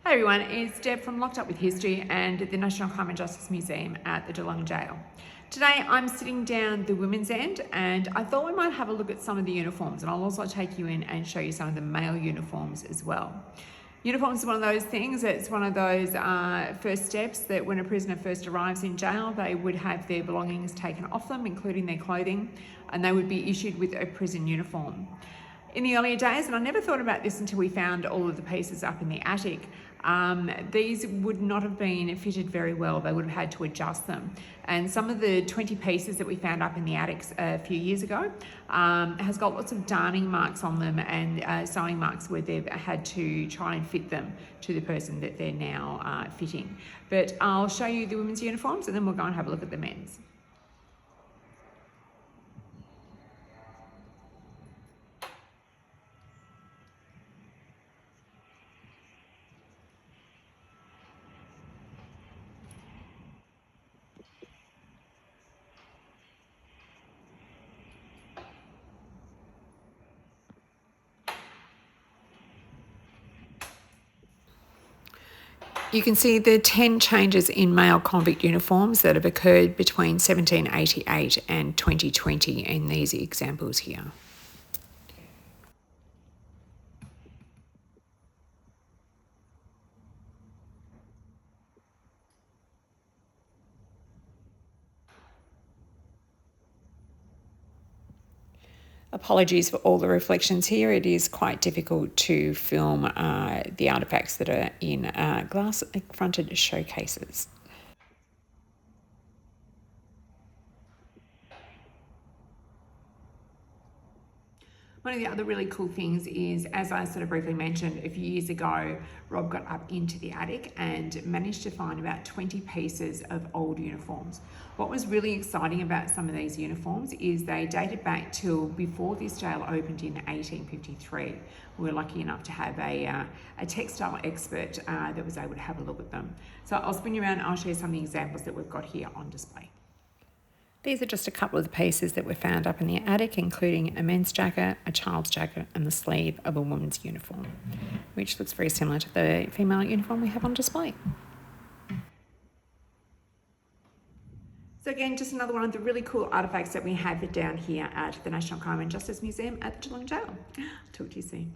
Hi everyone, it's Deb from Locked Up with History and the National Crime and Justice Museum at the Geelong Gaol. Today I'm sitting down the women's end and I thought we might have a look at some of the uniforms, and I'll also take you in and show you some of the male uniforms as well. Uniforms is one of those things, it's one of those first steps that when a prisoner first arrives in jail, they would have their belongings taken off them, including their clothing, and they would be issued with a prison uniform. In the earlier days, and I never thought about this until we found all of the pieces up in the attic, these would not have been fitted very well. They would have had to adjust them. And some of the 20 pieces that we found up in the attics a few years ago has got lots of darning marks on them and sewing marks where they've had to try and fit them to the person that they're now fitting. But I'll show you the women's uniforms and then we'll go and have a look at the men's. You can see the 10 changes in male convict uniforms that have occurred between 1788 and 2020 in these examples here. Apologies for all the reflections here. It is quite difficult to film the artefacts that are in glass-fronted showcases. One of the other really cool things is, as I sort of briefly mentioned, a few years ago, Rob got up into the attic and managed to find about 20 pieces of old uniforms. What was really exciting about some of these uniforms is they dated back till before this jail opened in 1853. We were lucky enough to have a textile expert that was able to have a look at them. So I'll spin you around and I'll show you some of the examples that we've got here on display. These are just a couple of the pieces that were found up in the attic, including a men's jacket, a child's jacket, and the sleeve of a woman's uniform, which looks very similar to the female uniform we have on display. So again, just another one of the really cool artefacts that we have down here at the National Crime and Justice Museum at the Geelong Gaol. Talk to you soon.